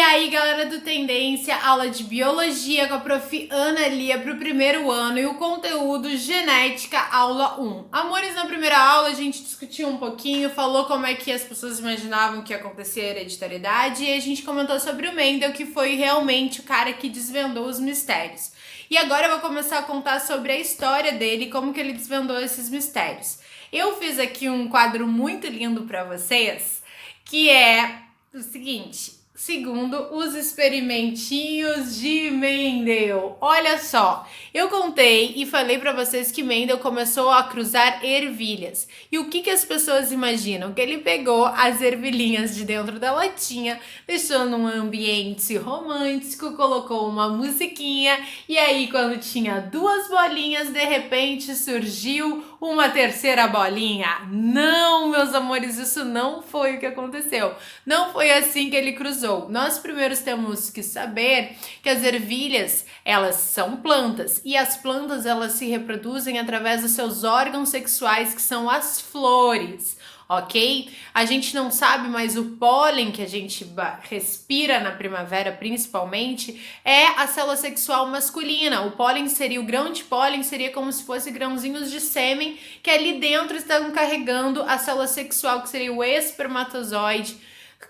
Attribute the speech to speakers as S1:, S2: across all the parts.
S1: aí, galera do Tendência, aula de Biologia com a Prof. Ana Lia para o primeiro ano e o conteúdo Genética, aula 1. Amores, na primeira aula a gente discutiu um pouquinho, falou como é que as pessoas imaginavam que acontecia a hereditariedade e a gente comentou sobre o Mendel, que foi realmente o cara que desvendou os mistérios. E agora eu vou começar a contar sobre a história dele, como que ele desvendou esses mistérios. Eu fiz aqui um quadro muito lindo para vocês, que é o seguinte: segundo os experimentinhos de Mendel. Olha só, eu contei e falei para vocês que Mendel começou a cruzar ervilhas. E o que as pessoas imaginam? Que ele pegou as ervilhinhas de dentro da latinha, deixou num ambiente romântico, colocou uma musiquinha e aí quando tinha duas bolinhas, de repente surgiu uma terceira bolinha. Não, meus amores, isso não foi o que aconteceu. Não foi assim que ele cruzou. Nós primeiro temos que saber que as ervilhas, elas são plantas e as plantas, elas se reproduzem através dos seus órgãos sexuais, que são as flores, ok? A gente não sabe, mas o pólen que a gente respira na primavera, principalmente, é a célula sexual masculina. O pólen seria, o grão de pólen seria como se fosse grãozinhos de sêmen que ali dentro estão carregando a célula sexual, que seria o espermatozoide,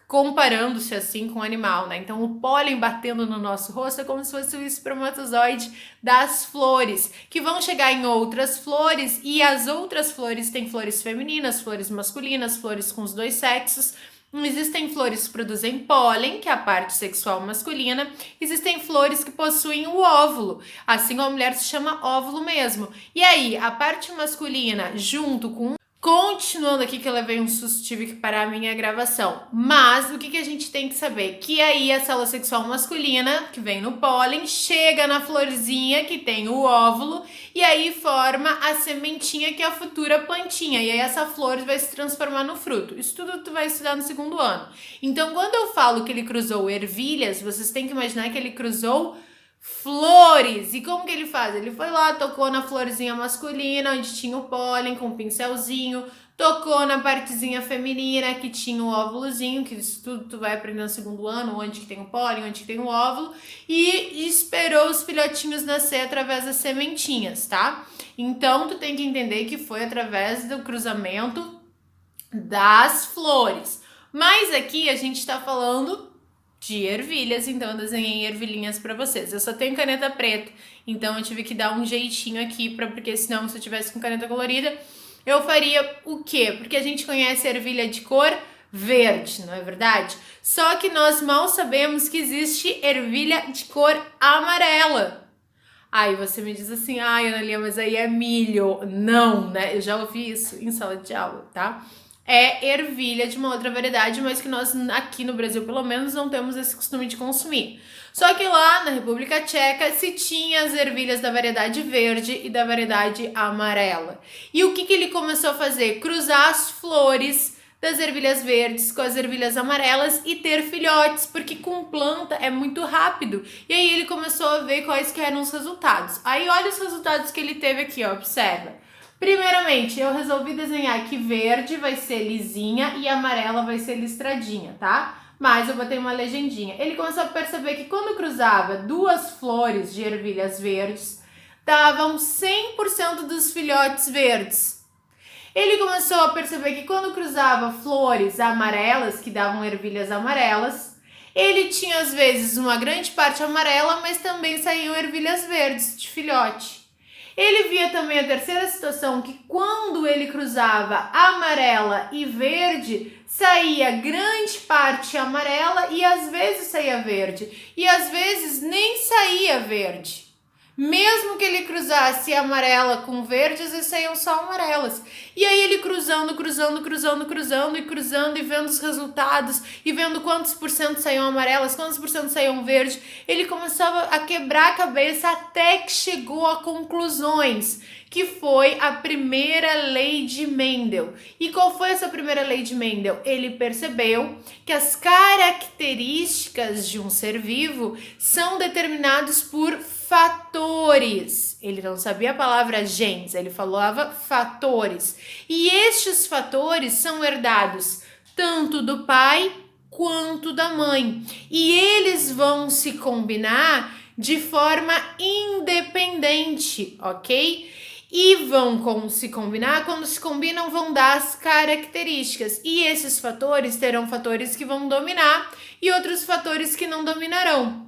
S1: comparando-se assim com o animal, né? Então o pólen batendo no nosso rosto é como se fosse o espermatozoide das flores, que vão chegar em outras flores, e as outras flores têm flores femininas, flores masculinas, flores com os dois sexos. Existem flores que produzem pólen, que é a parte sexual masculina. Existem flores que possuem o óvulo, assim a mulher se chama óvulo mesmo. E aí, a parte masculina junto com... Continuando aqui, que eu levei um susto, tive que parar a minha gravação. Mas o que a gente tem que saber? Que aí a célula sexual masculina, que vem no pólen, chega na florzinha, que tem o óvulo, e aí forma a sementinha, que é a futura plantinha. E aí essa flor vai se transformar no fruto. Isso tudo tu vai estudar no segundo ano. Então, quando eu falo que ele cruzou ervilhas, vocês têm que imaginar que ele cruzou flores. E como que ele faz? Ele foi lá, tocou na florzinha masculina, onde tinha o pólen, com um pincelzinho, tocou na partezinha feminina, que tinha o óvulozinho, que isso tudo tu vai aprender no segundo ano, onde que tem o pólen, onde que tem o óvulo, e esperou os filhotinhos nascer através das sementinhas, tá? Então, tu tem que entender que foi através do cruzamento das flores. Mas aqui a gente tá falando de ervilhas, então eu desenhei ervilhinhas para vocês. Eu só tenho caneta preta, então eu tive que dar um jeitinho aqui, porque senão, se eu tivesse com caneta colorida, eu faria o quê? Porque a gente conhece a ervilha de cor verde, não é verdade? Só que nós mal sabemos que existe ervilha de cor amarela. Aí você me diz assim: ai, Ana Lia, mas aí é milho. Não, né? Eu já ouvi isso em sala de aula, tá? É ervilha de uma outra variedade, mas que nós aqui no Brasil, pelo menos, não temos esse costume de consumir. Só que lá na República Tcheca se tinha as ervilhas da variedade verde e da variedade amarela. E o que ele começou a fazer? Cruzar as flores das ervilhas verdes com as ervilhas amarelas e ter filhotes, porque com planta é muito rápido. E aí ele começou a ver quais que eram os resultados. Aí olha os resultados que ele teve aqui, ó, observa. Primeiramente, eu resolvi desenhar que verde vai ser lisinha e amarela vai ser listradinha, tá? Mas eu botei uma legendinha. Ele começou a perceber que quando cruzava duas flores de ervilhas verdes, davam 100% dos filhotes verdes. Ele começou a perceber que quando cruzava flores amarelas, que davam ervilhas amarelas, ele tinha às vezes uma grande parte amarela, mas também saíam ervilhas verdes de filhote. Ele via também a terceira situação, que quando ele cruzava amarela e verde, saía grande parte amarela e às vezes saía verde. E às vezes nem saía verde. Mesmo que ele cruzasse amarela com verde, às vezes saíam só amarelas. E aí ele cruzando e vendo os resultados e vendo quantos por cento saíam amarelas, quantos por cento saíam verde, ele começava a quebrar a cabeça até que chegou a conclusões, que foi a primeira lei de Mendel. E qual foi essa primeira lei de Mendel? Ele percebeu que as características de um ser vivo são determinadas por fatores. Ele não sabia a palavra genes, ele falava fatores. E estes fatores são herdados tanto do pai quanto da mãe. E eles vão se combinar de forma independente, ok? E vão se combinar, quando se combinam vão dar as características. E esses fatores terão fatores que vão dominar e outros fatores que não dominarão.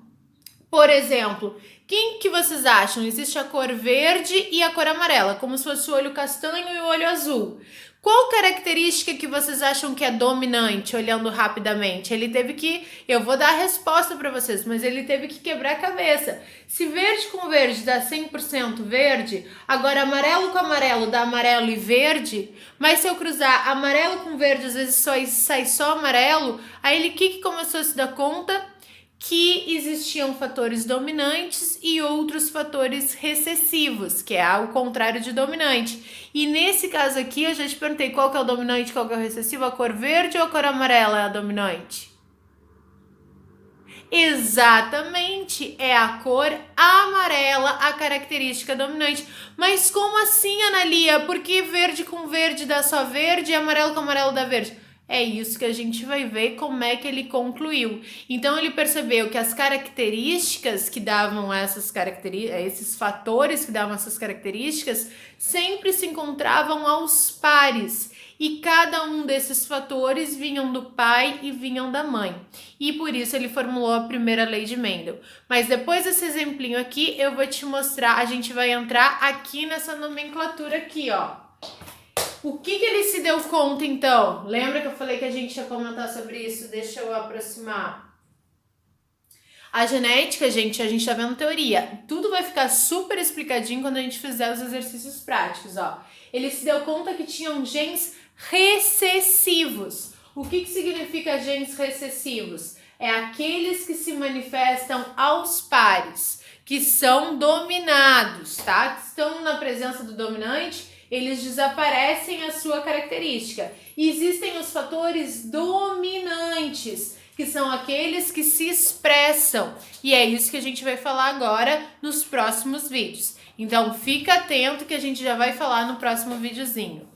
S1: Por exemplo, quem que vocês acham? Existe a cor verde e a cor amarela, como se fosse o olho castanho e o olho azul. Qual característica que vocês acham que é dominante, olhando rapidamente? Ele teve que, eu vou dar a resposta para vocês, mas ele teve que quebrar a cabeça. Se verde com verde dá 100% verde, agora amarelo com amarelo dá amarelo e verde, mas se eu cruzar amarelo com verde, às vezes sai só amarelo, aí ele que começou a se dar conta? Que existiam fatores dominantes e outros fatores recessivos, que é o contrário de dominante. E nesse caso aqui, eu já te perguntei qual que é o dominante, qual que é o recessivo, a cor verde ou a cor amarela é a dominante? Exatamente, é a cor amarela a característica dominante. Mas como assim, Ana Lia? Por que verde com verde dá só verde e amarelo com amarelo dá verde? É isso que a gente vai ver como é que ele concluiu. Então ele percebeu que as características que davam esses fatores que davam essas características sempre se encontravam aos pares. E cada um desses fatores vinham do pai e vinham da mãe. E por isso ele formulou a primeira lei de Mendel. Mas depois desse exemplinho aqui, eu vou te mostrar, a gente vai entrar aqui nessa nomenclatura aqui, ó. O que ele se deu conta, então? Lembra que eu falei que a gente ia comentar sobre isso? Deixa eu aproximar. A genética, gente, a gente tá vendo teoria. Tudo vai ficar super explicadinho quando a gente fizer os exercícios práticos, ó. Ele se deu conta que tinham genes recessivos. O que significa genes recessivos? É aqueles que se manifestam aos pares, que são dominados, tá? Que estão na presença do dominante, eles desaparecem a sua característica. E existem os fatores dominantes, que são aqueles que se expressam. E é isso que a gente vai falar agora nos próximos vídeos. Então fica atento que a gente já vai falar no próximo videozinho.